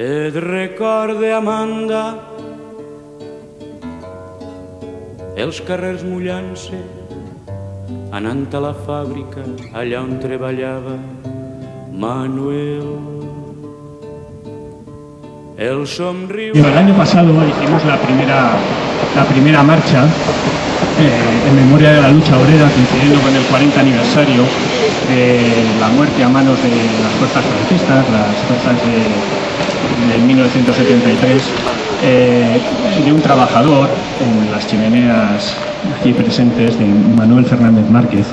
Et recorde, Amanda, els carrers mullant-se, anant a la fàbrica allà on treballava Manuel. El somriu... El año pasado hicimos la primera marcha en memoria de la lucha obrera, coincidiendo con el 40 aniversario de la muerte a manos de las fuerzas franquistas, las fuerzas de 1973, de un trabajador en las chimeneas aquí presentes, de Manuel Fernández Márquez.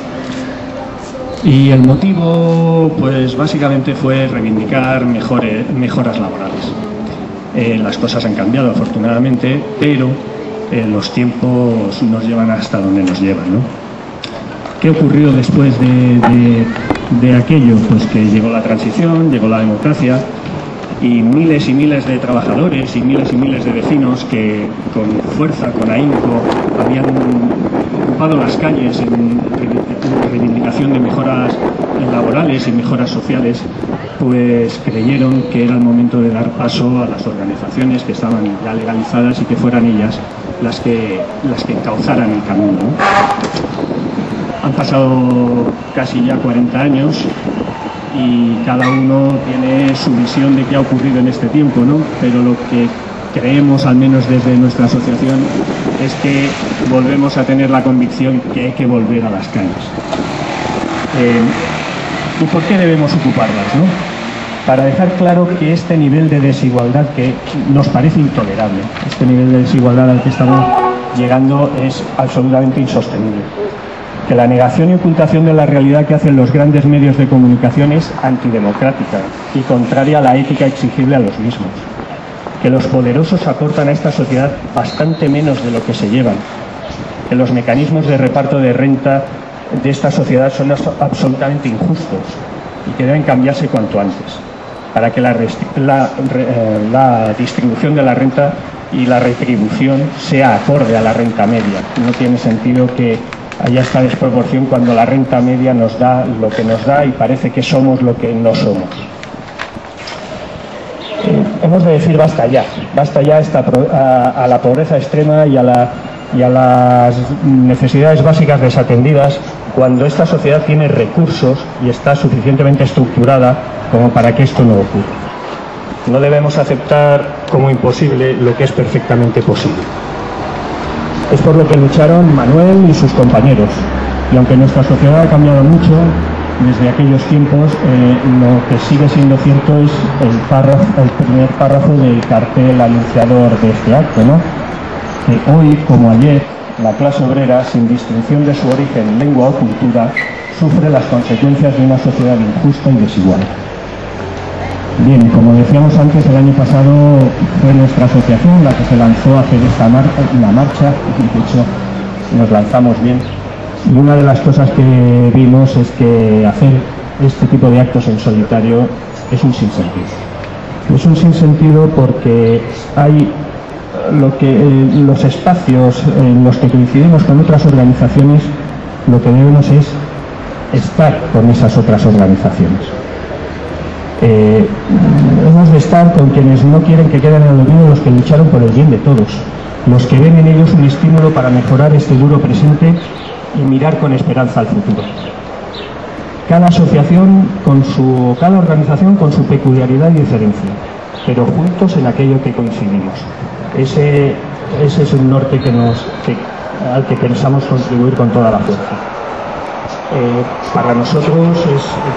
Y el motivo, pues básicamente fue reivindicar mejoras laborales. Las cosas han cambiado afortunadamente, pero los tiempos nos llevan hasta donde nos llevan, ¿no? ¿Qué ocurrió después de aquello? Pues que llegó la transición, llegó la democracia y miles de trabajadores y miles de vecinos que con fuerza, con ahínco, habían ocupado las calles en reivindicación de mejoras laborales y mejoras sociales, pues creyeron que era el momento de dar paso a las organizaciones que estaban ya legalizadas y que fueran ellas las que encauzaran el camino, ¿no? Han pasado casi ya 40 años y cada uno tiene su visión de qué ha ocurrido en este tiempo, ¿no? Pero lo que creemos, al menos desde nuestra asociación, es que volvemos a tener la convicción que hay que volver a las calles. ¿Y por qué debemos ocuparlas, no? Para dejar claro que este nivel de desigualdad que nos parece intolerable, este nivel de desigualdad al que estamos llegando es absolutamente insostenible. Que la negación y ocultación de la realidad que hacen los grandes medios de comunicación es antidemocrática y contraria a la ética exigible a los mismos. Que los poderosos aportan a esta sociedad bastante menos de lo que se llevan. Que los mecanismos de reparto de renta de esta sociedad son absolutamente injustos y que deben cambiarse cuanto antes, para que la distribución de la renta y la retribución sea acorde a la renta media. No tiene sentido que haya esta desproporción cuando la renta media nos da lo que nos da y parece que somos lo que no somos. Hemos de decir basta ya a la pobreza extrema y a las necesidades básicas desatendidas cuando esta sociedad tiene recursos y está suficientemente estructurada como para que esto no ocurra. No debemos aceptar como imposible lo que es perfectamente posible. Es por lo que lucharon Manuel y sus compañeros. Y aunque nuestra sociedad ha cambiado mucho desde aquellos tiempos, lo que sigue siendo cierto es el primer párrafo del cartel anunciador de este acto, ¿no? Que hoy, como ayer, la clase obrera, sin distinción de su origen, lengua o cultura, sufre las consecuencias de una sociedad injusta y desigual. Bien, como decíamos antes, el año pasado fue nuestra asociación la que se lanzó a hacer la marcha, y de hecho nos lanzamos bien. Y una de las cosas que vimos es que hacer este tipo de actos en solitario es un sinsentido. Es un sinsentido porque hay los espacios en los que coincidimos con otras organizaciones, lo que debemos es estar con esas otras organizaciones. Hemos de estar con quienes no quieren que queden en el olvido los que lucharon por el bien de todos, los que ven en ellos un estímulo para mejorar este duro presente y mirar con esperanza al futuro. Cada asociación cada organización con su peculiaridad y diferencia, pero juntos en aquello que coincidimos. Ese es un norte al que pensamos contribuir con toda la fuerza. Para nosotros,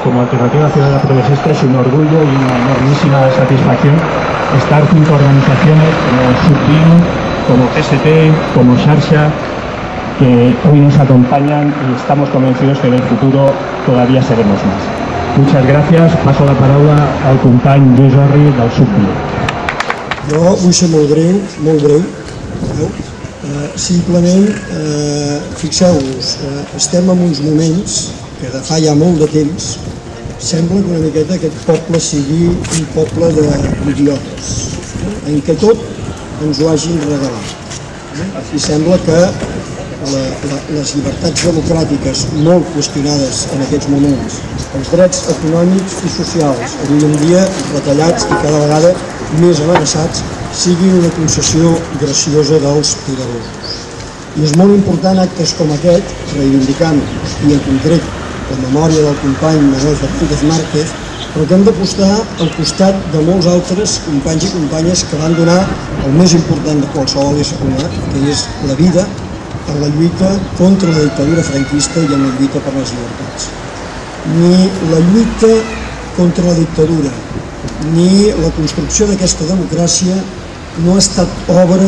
como Alternativa Ciudadana Progresista, es un orgullo y una enormísima satisfacción estar junto a organizaciones como Subin, como PST, como Xarxa, que hoy nos acompañan y estamos convencidos que en el futuro todavía seremos más. Muchas gracias. Paso la paraula al company Lluís Orri del Subin. Jo vull ser molt breu. Simplement, fixeu-vos, estem en uns moments que de fa ja molt de temps sembla que una miqueta aquest poble sigui un poble d'idiotes, en què tot ens ho hagin regalat. I sembla que les llibertats democràtiques molt qüestionades en aquests moments, els drets econòmics i socials, avui en dia retallats i cada vegada més amenaçats sigui una concessió graciosa dels poderosos. I és molt important actes com aquest, reivindicant, i en concret la memòria del company Manuel Fernández Márquez, però que hem d'apostar al costat de molts altres companys i companyes que van donar el més important de qualsevol ésser humà, que és la vida, en la lluita contra la dictadura franquista i en la lluita per les llibertats. Ni la lluita contra la dictadura ni la construcció d'aquesta democràcia no ha estat obra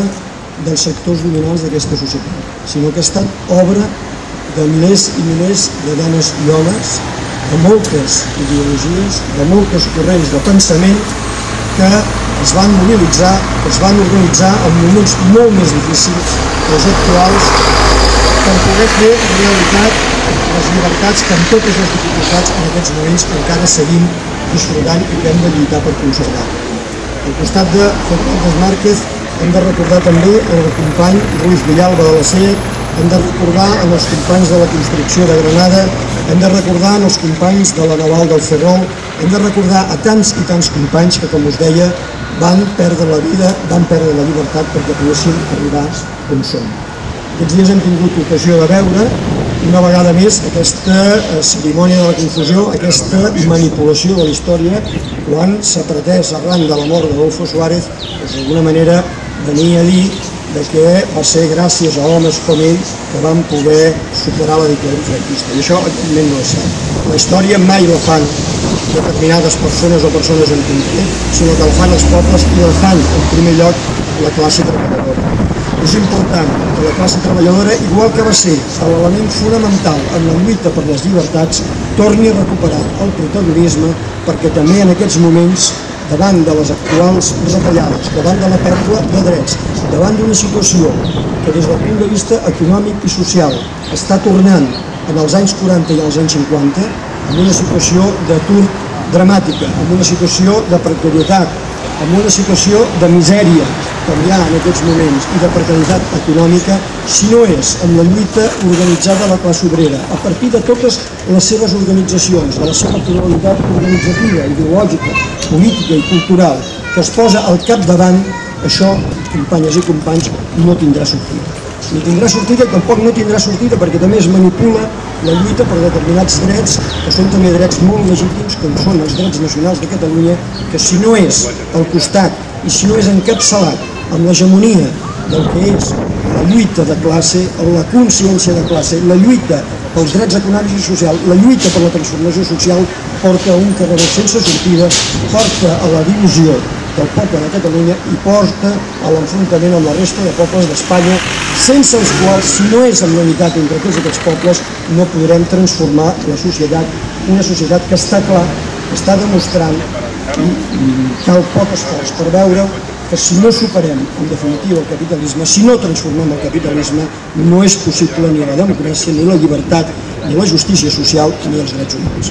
dels sectors dominants d'aquesta societat, sinó que ha estat obra de milers i milers de dones i homes, de moltes ideologies, de moltes corrents de pensament que es van mobilitzar, que es van organitzar en moments molt més difícils que els actuals per poder fer realitat les llibertats que amb totes les dificultats en aquests moments encara seguim disfrutant i que hem de lluitar per conservar. Al costat de Fernández Márquez hem de recordar també el company Ruiz Villalba de la SER, hem de recordar els companys de la construcció de Granada, hem de recordar els companys de la Naval del Ferrol, hem de recordar a tants i tants companys que, com us deia, van perdre la vida, van perdre la llibertat perquè poguessin arribar on som. Aquests dies hem tingut ocasió de veure una vegada més aquesta cerimònia de la confusió, aquesta manipulació de la història, quan s'ha pretès, arran de la mort d'Adolfo Suárez, d'alguna manera venir a dir que va ser gràcies a homes com ell que van poder superar la dictadura franquista. I això, evidentment, no és cert. La història mai la fan determinades persones o persones en concret, sinó que la fan els pobles i la fan, en primer lloc, la classe treballadora. És important que la classe treballadora, igual que va ser l'element fonamental en la lluita per les llibertats, torni a recuperar el protagonisme, perquè també en aquests moments, davant de les actuals retallades, davant de la pèrdua de drets, davant d'una situació que des del punt de vista econòmic i social està tornant en els anys 40 i als anys 50, en una situació d'atur dramàtica, en una situació de precarietat, en una situació de misèria com hi ha en aquests moments i de precarietat econòmica, si no és amb la lluita organitzada de la classe obrera, a partir de totes les seves organitzacions, de la seva pluralitat organitzativa, ideològica, política i cultural, que es posa al capdavant, això, companyes i companys, no tindrà sortida. Ni tindrà sortida i tampoc no tindrà sortida perquè també es manipula la lluita per determinats drets, que són també drets molt legítims, com són els drets nacionals de Catalunya, que si no és al costat i si no és encapçalat amb l'hegemonia del que és la lluita de classe, la consciència de classe, la lluita pels drets econòmics i socials, la lluita per la transformació social, porta a un carreró sense sortida, porta a la divisió del poble de Catalunya i porta a l'enfrontament amb la resta de pobles d'Espanya, sense els quals, si no és amb la unitat entre tots aquests pobles, no podrem transformar la societat, una societat que està clar, que està demostrant i cal poc esforç per veure que si no superem, en definitiva, el capitalisme, si no transformem el capitalisme, no és possible ni la democràcia, ni la llibertat, ni la justícia social, ni els drets humans.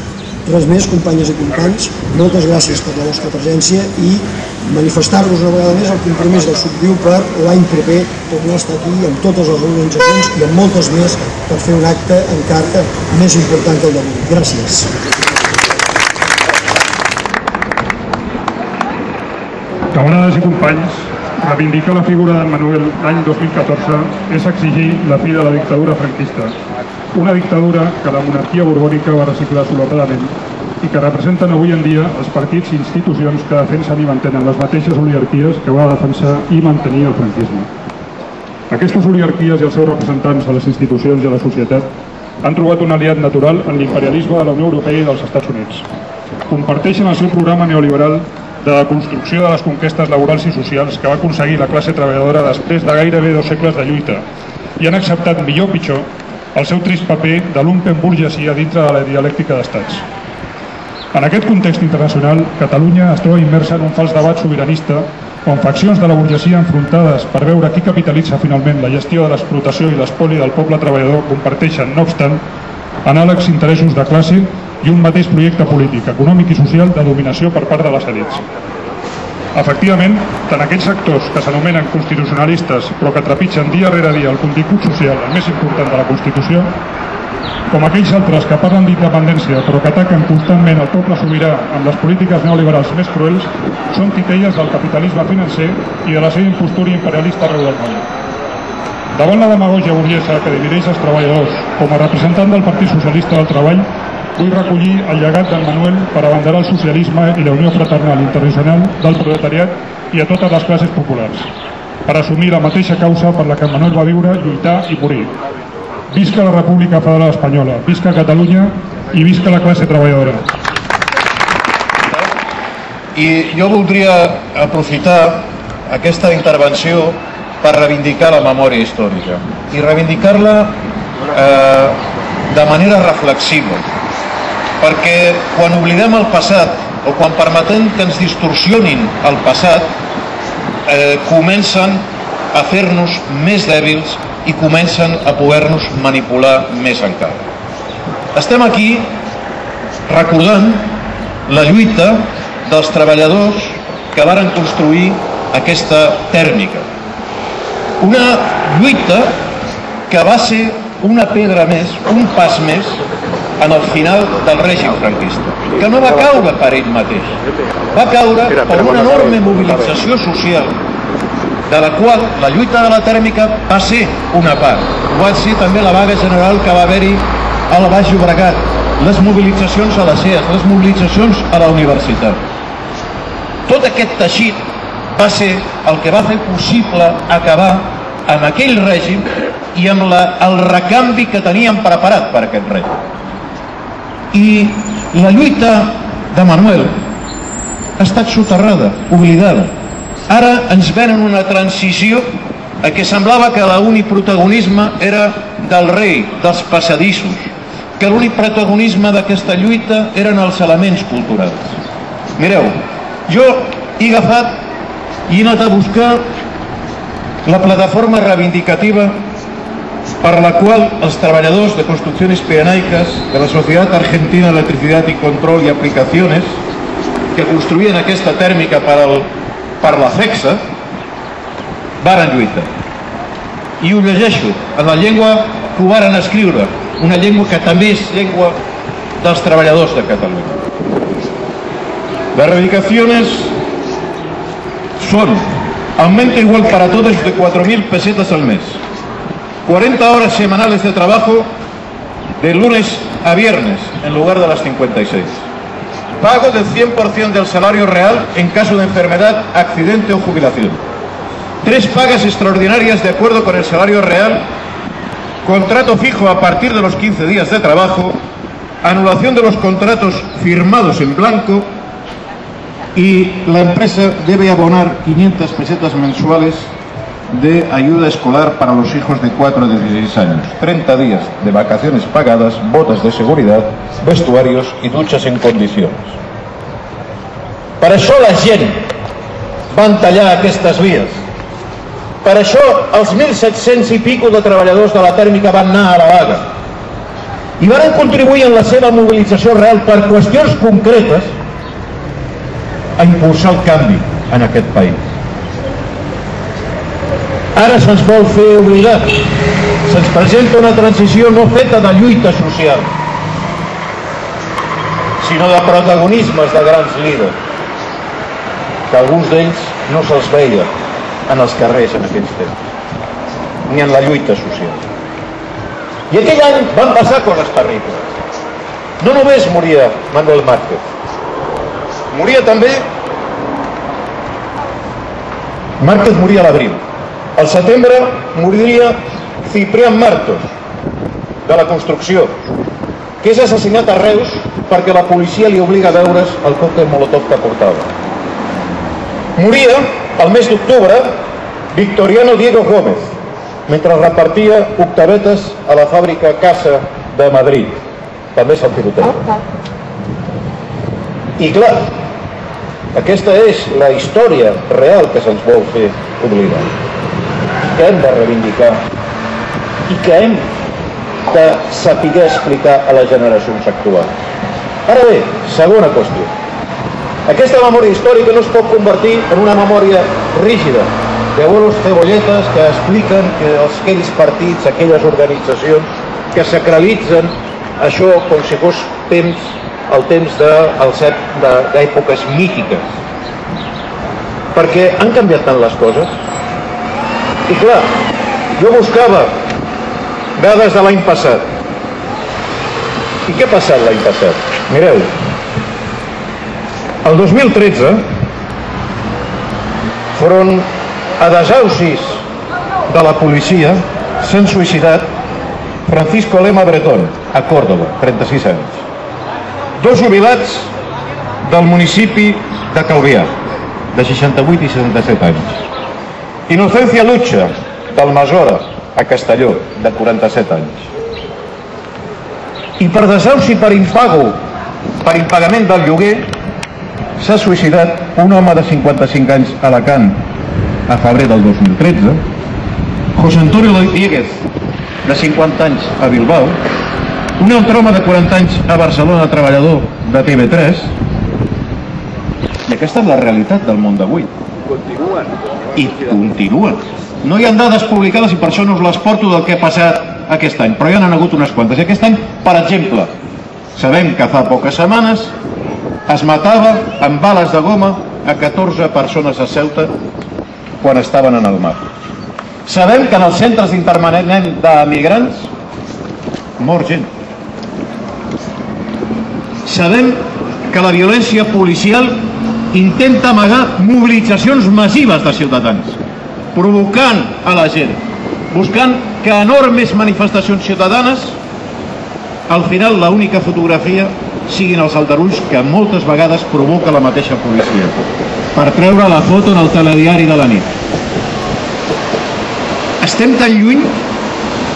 Res més, companyes i companys, moltes gràcies per la vostra presència i manifestar-vos una vegada més el compromís del Subdiu per l'any proper tornar a estar aquí amb totes les organitzacions i amb moltes més per fer un acte encara més important que el d'avui. Gràcies. Camarades i companys, reivindicar la figura d'en Manuel l'any 2014 és exigir la fi de la dictadura franquista, una dictadura que la monarquia borbònica va reciclar solarradament i que representen avui en dia els partits i institucions que defensen i mantenen les mateixes oligarquies que va defensar i mantenir el franquisme. Aquestes oligarquies i els seus representants a les institucions i a la societat han trobat un aliat natural en l'imperialisme de la Unió Europea i dels Estats Units. Comparteixen el seu programa neoliberal de la construcció de les conquestes laborals i socials que va aconseguir la classe treballadora després de gairebé 2 segles de lluita i han acceptat, millor o pitjor, el seu trist paper de lumpenburgesia dintre de la dialèctica d'estats. En aquest context internacional, Catalunya es troba immersa en un fals debat sobiranista on faccions de la burgesia enfrontades per veure qui capitalitza finalment la gestió de l'explotació i l'espoli del poble treballador comparteixen, no obstant, anàlegs interessos de classe i un mateix projecte polític, econòmic i social de dominació per part de les elits. Efectivament, tant aquells sectors que s'anomenen constitucionalistes però que trepitgen dia rere dia el contingut social, el més important de la Constitució, Com aquells altres que parlen d'independència però que ataquen constantment el poble sobirà amb les polítiques neoliberals més cruels, són titelles del capitalisme financer i de la seva impostura imperialista arreu del món. Davant la demagògia burguesa que divideix els treballadors, com a representant del Partit Socialista del Treball, vull recollir el llegat d'en Manuel per abanderar el socialisme i la unió fraternal internacional del proletariat i a totes les classes populars, per assumir la mateixa causa per la que en Manuel va viure, lluitar i morir. Visca la República Federal Espanyola, visca Catalunya i visca la classe treballadora. I jo voldria aprofitar aquesta intervenció per reivindicar la memòria històrica i reivindicar-la de manera reflexiva, perquè quan oblidem el passat o quan permetem que ens distorsionin el passat, comencen a fer-nos més dèbils i comencen a poder-nos manipular més encara. Estem aquí recordant la lluita dels treballadors que varen construir aquesta tèrmica. Una lluita que va ser una pedra més, un pas més, en el final del règim franquista, que no va caure per ell mateix, va caure per una enorme mobilització social, de la qual la lluita de la tèrmica va ser una part. Va ser també la vaga general que va haver-hi al Baix Llobregat, les mobilitzacions a les CEAS, les mobilitzacions a la universitat. Tot aquest teixit va ser el que va fer possible acabar amb aquell règim i amb el recanvi que teníem preparat per aquest règim. I la lluita de Manuel ha estat soterrada, oblidada. Ara ens venen una transició a què semblava que l'únic protagonisme era del rei, dels passadissos, que l'únic protagonisme d'aquesta lluita eren els elements culturals. Mireu, jo he agafat i he anat a buscar la plataforma reivindicativa per la qual els treballadors de Construcciones Pirenaiques de la Societat Argentina de Electricidad y Control y Aplicaciones, que construïen aquesta tèrmica per la FEXA, varen lluitar. I ho llegeixo en la llengua que ho varen escriure, una llengua que també és llengua dels treballadors de Catalunya. Las reivindicaciones son aumento igual para todos de 4.000 pesetas al mes, 40 horas semanales de trabajo de lunes a viernes en lugar de las 56. Pago del 100% del salario real en caso de enfermedad, accidente o jubilación. 3 pagas extraordinarias de acuerdo con el salario real. Contrato fijo a partir de los 15 días de trabajo. Anulación de los contratos firmados en blanco. Y la empresa debe abonar 500 pesetas mensuales de ayuda escolar para los hijos de 4 a 16 años. 30 días de vacaciones pagadas, botas de seguridad, vestuarios i dutxes en condicions. Per això la gent van tallar aquestes vies. Per això els 1.700 i pico de treballadors de la tèrmica van anar a la vaga. I van contribuir en la seva mobilització real per qüestions concretes a impulsar el canvi en aquest país. Ara se'ns vol fer obligar. Se'ns presenta una transició no feta de lluita social, sinó de protagonismes de grans líders, que alguns d'ells no se'ls veia en els carrers en aquells temps, ni en la lluita social. I aquell any van passar coses terribles. No només moria Manuel Márquez, moria també... Márquez moria a l'abril. Al setembre moriria Ciprián Martos, de la construcció, que és assassinat a Reus perquè la policia li obliga a veure's el còctel molotov que portava. Moria, al mes d'octubre, Victoriano Diego Gómez, mentre repartia octavetes a la fàbrica Casa de Madrid. També se'l tiroteja. I clar, aquesta és la història real que se'ns vol fer oblidar, que hem de reivindicar i que hem de saber explicar a les generacions actuals. Ara bé, segona qüestió. Aquesta memòria històrica no es pot convertir en una memòria rígida, de bolos cebolletes que expliquen que aquells partits, aquelles organitzacions que sacralitzen això com si fos el temps d'èpoques mítiques. Perquè han canviat tant les coses. I clar, jo buscava dades de l'any passat. I què ha passat l'any passat? Mireu, el 2013, front a desaucis de la policia, s'han suïcidat Francisco Lema Bretón, a Córdoba, 36 anys. 2 jubilats del municipi de Calvià, de 68 i 67 anys. Inocencia Lucha, del Masora, a Castelló, de 47 anys. I per desauci per impagament del lloguer, s'ha suïcidat un home de 55 anys a Alacant, a febrer del 2013, José Antonio Dieguez, de 50 anys a Bilbao, un altre home de 40 anys a Barcelona, treballador de TV3, i aquesta és la realitat del món d'avui. I continuen. No hi ha dades publicades i per això no us les porto del que ha passat aquest any, però ja n'han hagut unes quantes. I aquest any, per exemple, sabem que fa poques setmanes es matava amb bales de goma a 14 persones a Ceuta quan estaven en el mar. Sabem que en els centres d'internament de migrants mor gent. Sabem que la violència policial intenta amagar mobilitzacions massives de ciutadans, provocant a la gent, buscant que enormes manifestacions ciutadanes, al final l'única fotografia siguin els aldarulls que moltes vegades provoca la mateixa policia, per treure la foto en el telediari de la nit. Estem tan lluny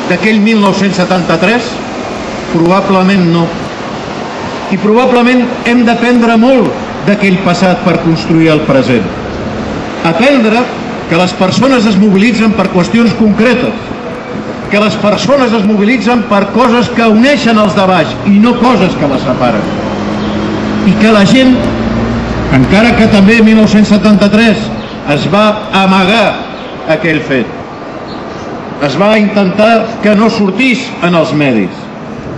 d'aquell 1973? Probablement no. I probablement hem d'aprendre molt d'aquell passat per construir el present. Aprendre que les persones es mobilitzen per qüestions concretes, que les persones es mobilitzen per coses que uneixen els de baix i no coses que les separen. I que la gent, encara que també en 1973 es va amagar aquell fet, es va intentar que no sortís en els medis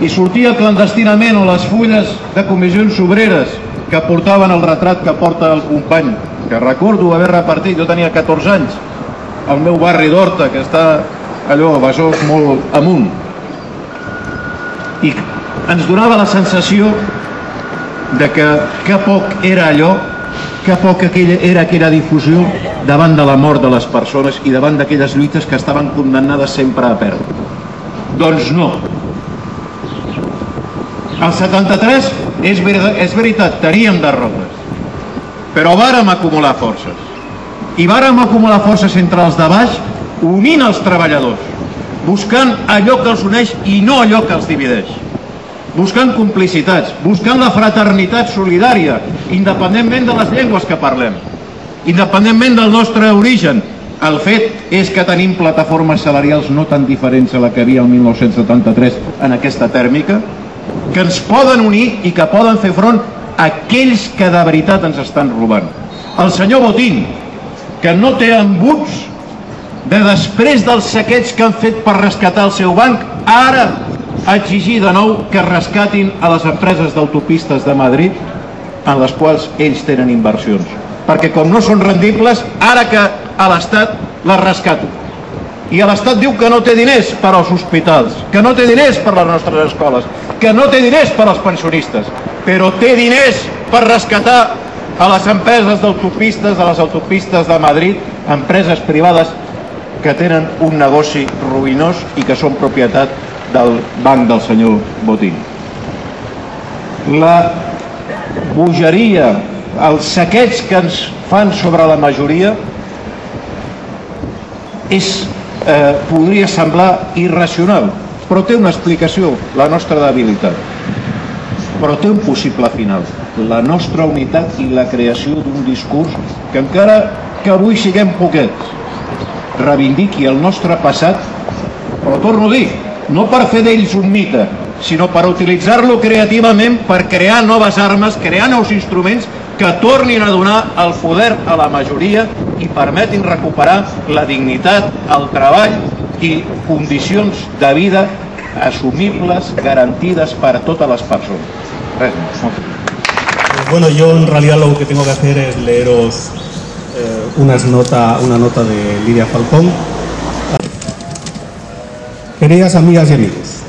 i sortia clandestinament a les fulles de comissions obreres que portaven el retrat que porta el company, que recordo haver repartit, jo tenia 14 anys, al meu barri d'Horta, que està allò, Besòs, molt amunt. I ens donava la sensació de que poc era allò, que poc era aquella difusió davant de la mort de les persones i davant d'aquelles lluites que estaven condemnades sempre a perdre. Doncs no. El 73, és veritat, teníem derrotes, però vàrem acumular forces. I vàrem acumular forces entre els de baix, unint els treballadors, buscant allò que els uneix i no allò que els divideix, buscant complicitats, buscant la fraternitat solidària, independentment de les llengües que parlem, independentment del nostre origen. El fet és que tenim plataformes salarials no tan diferents a la que havia el 1973 en aquesta tèrmica, que ens poden unir i que poden fer front a aquells que de veritat ens estan robant. El senyor Botín, que no té embuts de després del saqueig que han fet per rescatar el seu banc, ara exigir de nou que rescatin a les empreses d'autopistes de Madrid en les quals ells tenen inversions. Perquè com no són rendibles, ara que a l'Estat les rescato. I l'Estat diu que no té diners per als hospitals, que no té diners per les nostres escoles, que no té diners per als pensionistes, però té diners per rescatar a les empreses d'autopistes, de les autopistes de Madrid, empreses privades que tenen un negoci ruïnós i que són propietat del banc del senyor Botín. La bogeria, el saqueig que ens fan sobre la majoria podria semblar irracional, però té una explicació, la nostra debilitat. Però té un possible final, la nostra unitat i la creació d'un discurs que encara que avui siguem poquets, reivindiqui el nostre passat, però torno a dir, no per fer d'ells un mite, sinó per utilitzar-lo creativament per crear noves armes, crear nous instruments que tornin a donar el poder a la majoria i permetin recuperar la dignitat, el treball i condicions de vida assumibles, garantides per a totes les persones. Res més. Bueno, yo en realidad lo que tengo que hacer es leeros una nota de Lidia Falcón. Queridas amigas y amigos,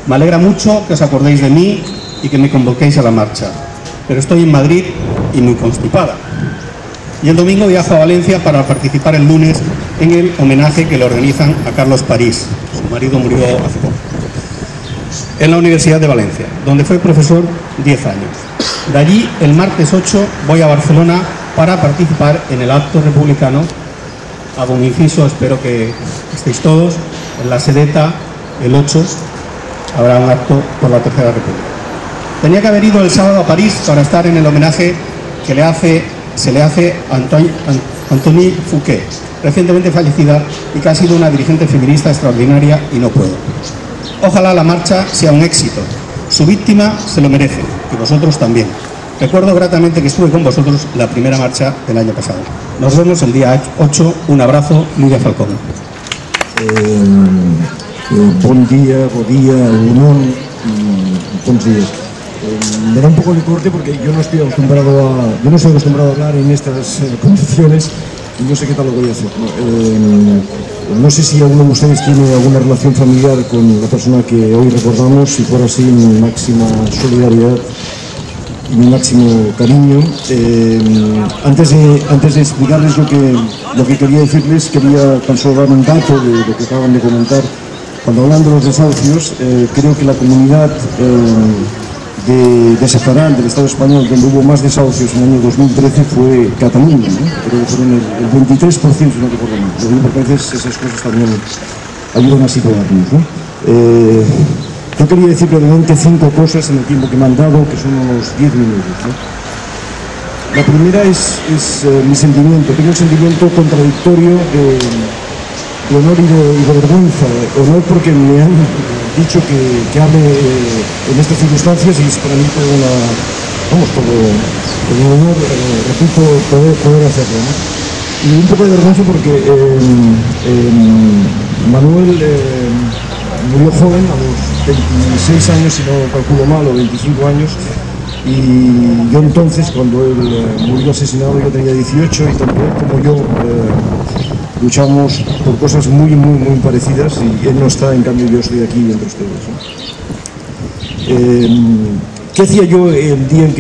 me alegra mucho que os acordéis de mí y que me convoquéis a la marcha, pero estoy en Madrid y muy constipada. Y el domingo viajo a Valencia para participar el lunes en el homenaje que le organizan a Carlos París. Su marido murió hace poco. En la Universidad de Valencia, donde fue profesor 10 años. De allí, el martes 8, voy a Barcelona para participar en el acto republicano. Hago un inciso, espero que estéis todos. En la Sedeta, el 8, habrá un acto por la Tercera República. Tenía que haber ido el sábado a París para estar en el homenaje que se le hace a Antony Fouquet, recientemente fallecida y que ha sido una dirigente feminista extraordinaria, y no puedo. Ojalá la marcha sea un éxito. Su víctima se lo merece, y vosotros también. Recuerdo gratamente que estuve con vosotros la primera marcha del año pasado. Nos vemos el día 8. Un abrazo, Lidia Falcón. Buen día, Unión, buenos días. Me da un poco de corte porque yo no estoy acostumbrado a hablar en estas condiciones y no sé qué tal lo voy a hacer. No sé si alguno de ustedes tiene alguna relación familiar con la persona que hoy recordamos, y por así mi máxima solidaridad y mi máximo cariño. Antes de explicarles lo que quería decirles, quería tan solo dar un dato de lo que acaban de comentar. Cuando hablan de los desahucios, creo que la comunidad de Saharán, del Estado español, donde hubo más desahucios en el año 2013 fue Cataluña, ¿no? Creo que fueron el 23%, si no recuerdo mal. Lo digo porque a veces esas cosas también ayudan a situarnos, ¿no? Yo quería decir brevemente 5 cosas en el tiempo que me han dado, que son unos 10 minutos, ¿no? La primera es mi sentimiento. Tengo un sentimiento contradictorio de honor y de vergüenza. Honor porque me han dicho que hable en estas circunstancias, y es para mí todo un honor, repito, poder hacerlo, ¿no? Y un poco de vergüenza porque Manuel murió joven, a los 26 años, si no calculo mal, o 25 años, y yo entonces, cuando él murió asesinado, yo tenía 18, y tanto él como yo luchamos por cosas muy parecidas, y él no está, en cambio yo estoy aquí entre ustedes, ¿no? ¿Qué hacía yo el día en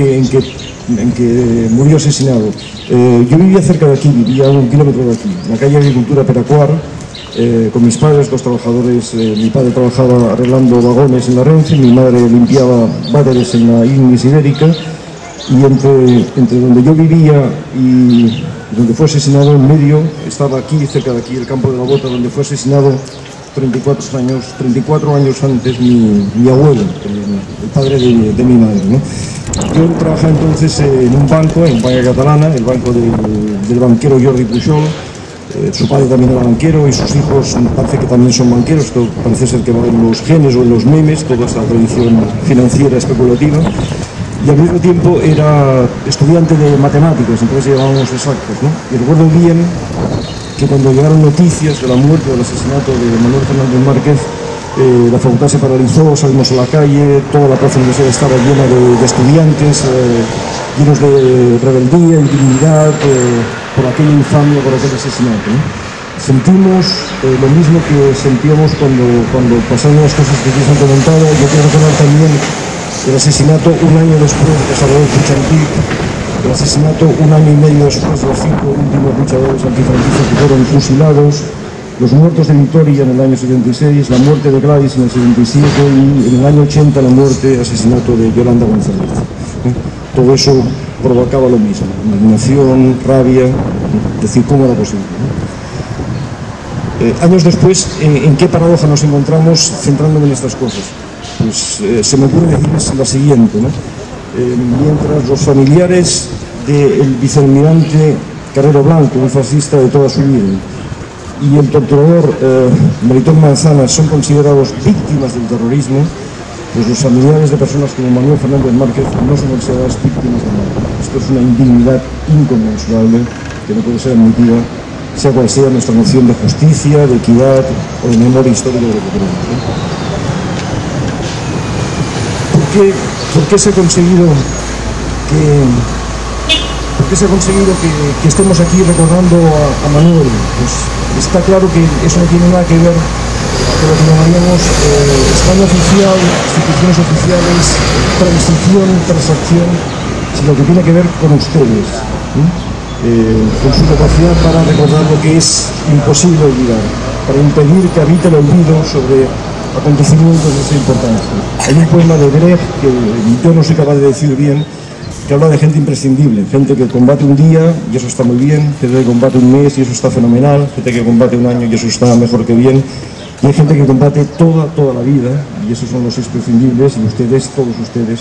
que murió asesinado? Yo vivía cerca de aquí, vivía a 1 kilómetro de aquí, en la calle Agricultura Peracuar, con mis padres, 2 trabajadores. Mi padre trabajaba arreglando vagones en la Renfe, mi madre limpiaba váteres en la Ignis Ibérica, y entre donde yo vivía y donde fue asesinado, en medio, estaba aquí, cerca de aquí, el campo de la Bota, donde fue asesinado 34 años antes mi abuelo, el padre de mi madre, ¿no? Yo trabajaba entonces en un banco, en Banca Catalana, el banco del banquero Jordi Pujol. Su padre también era banquero y sus hijos parece que también son banqueros. Esto parece ser que va en los genes o en los memes, toda esta tradición financiera especulativa. Y al mismo tiempo era estudiante de matemáticas, entonces llevábamos exactos, ¿no? Y recuerdo bien que cuando llegaron noticias de la muerte o del asesinato de Manuel Fernández Márquez, la facultad se paralizó, salimos a la calle, toda la plaza universitaria estaba llena de estudiantes, llenos de rebeldía, indignidad, por aquella infamia, por aquel asesinato, ¿no? Sentimos lo mismo que sentíamos cuando pasaron las cosas que aquí se han comentado. Yo quiero recordar también el asesinato un año después de Salvador Puigdemont, el asesinato un año y medio después de los 5 últimos luchadores antifranquistas que fueron fusilados, los muertos de Vitoria en el año 76, la muerte de Gladys en el 77 y en el año 80 la muerte, asesinato de Yolanda González. Todo eso provocaba lo mismo, indignación, rabia, decir cómo era posible, ¿no? Años después, ¿en qué paradoja nos encontramos centrándome en estas cosas? Pues se me ocurre decirles la siguiente, ¿no? Mientras los familiares del vicealmirante Carrero Blanco, un fascista de toda su vida, y el torturador Melitón Manzanas son considerados víctimas del terrorismo, pues los familiares de personas como Manuel Fernández Márquez no son consideradas víctimas de nada. Esto es una indignidad inconmensurable que no puede ser admitida, sea cual sea nuestra noción de justicia, de equidad o de memoria histórica de lo que queremos, ¿no? qué se ha conseguido que estemos aquí recordando a Manuel? Pues está claro que eso no tiene nada que ver con lo que llamaríamos España oficial, instituciones oficiales, transición, transacción, sino que tiene que ver con ustedes, con su capacidad para recordar lo que es imposible olvidar, para impedir que habite el olvido sobre acontecimientos de esa importancia. Hay un poema de Brecht que yo no soy capaz de decir bien, que habla de gente imprescindible, gente que combate un día y eso está muy bien, gente que combate un mes y eso está fenomenal, gente que combate un año y eso está mejor que bien, y hay gente que combate toda la vida y esos son los imprescindibles, y ustedes, todos ustedes,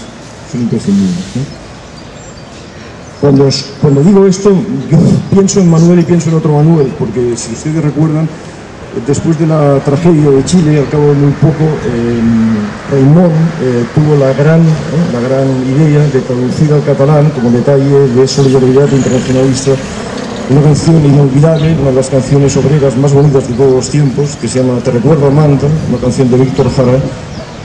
son imprescindibles, ¿no? Cuando digo esto, yo pienso en Manuel y pienso en otro Manuel, porque si ustedes recuerdan, después de la tragedia de Chile, al cabo de muy poco, Raimon tuvo la gran idea de traducir al catalán, como detalle de solidaridad internacionalista, una canción inolvidable, una de las canciones obreras más bonitas de todos los tiempos, que se llama Te recuerdo Amanda, una canción de Víctor Jara,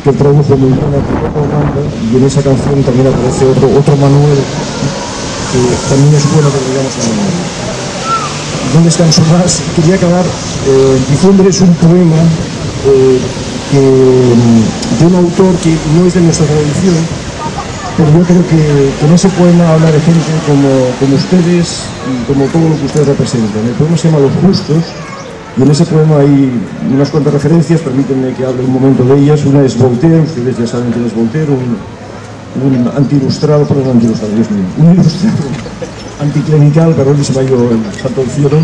que él tradujo muy buena, Te recuerdo Amanda, y en esa canción también aparece otro Manuel, que también es bueno que lo digamos a Manuel. ¿Dónde están sus más? Quería acabar diciéndoles un poema de un autor que no es de nuestra tradición, pero yo creo que en ese poema habla de gente como ustedes y como todo lo que ustedes representan. El poema se llama Los Justos, y en ese poema hay unas cuantas referencias, permítanme que hable un momento de ellas. Una es Voltaire, ustedes ya saben quién es Voltaire, un anti-ilustrado, perdón, anti-ilustrado, Dios mío, un ilustrado anticlerical, perdón, que se me ha ido el santo del cielo.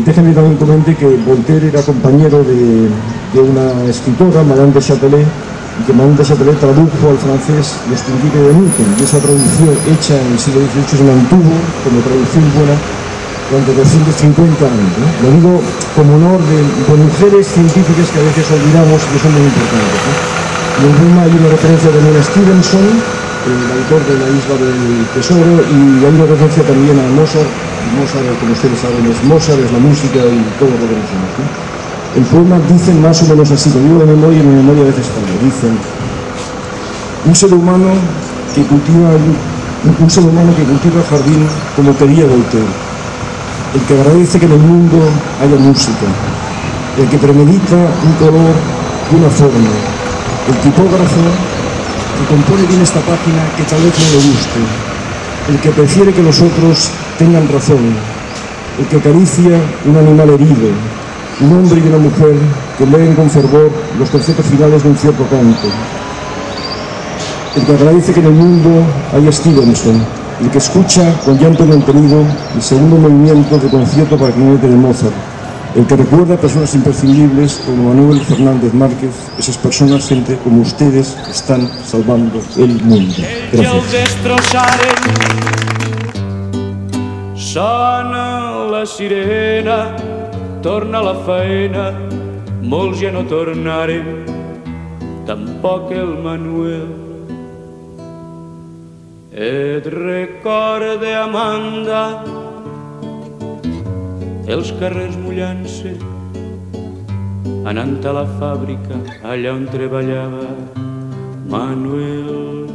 Déjenme también comente que Voltaire era compañero de una escritora, Madame de Châtelet, y que Madame de Châtelet tradujo al francés Los Principios de Newton, y esa traducción hecha en el siglo XVIII se mantuvo como traducción buena durante 250 años, ¿no? Lo digo como honor de mujeres científicas que a veces olvidamos y que son muy importantes, ¿no? En el poema hay una referencia también a Stevenson, el autor de La Isla del Tesoro, y hay una referencia también a Mozart. Mozart, como ustedes saben, es Mozart, es la música y todo lo que conocemos, ¿no? El poema dice más o menos así, lo digo de memoria y mi memoria a veces falla. Dicen: un ser humano que cultiva el jardín como quería Voltaire, el que agradece que en el mundo haya música, el que premedita un color y una forma, el tipógrafo que compone bien esta página que tal vez no le guste, el que prefiere que los otros tengan razón, el que acaricia un animal herido, un hombre y una mujer que leen con fervor los conceptos finales de un cierto canto, el que agradece que en el mundo haya Stevenson, el que escucha con llanto contenido el segundo movimiento de concierto para clarinete de Mozart, el que recuerda a personas imprescindibles como Manuel Fernández Márquez. Esas personas, gente como ustedes, están salvando el mundo. Gracias. Sona la sirena, torna a la feina, molts ja no tornarem, tampoc el Manuel. Et recorde, Amanda, els carrers mullant-se, anant a la fàbrica allà on treballava Manuel.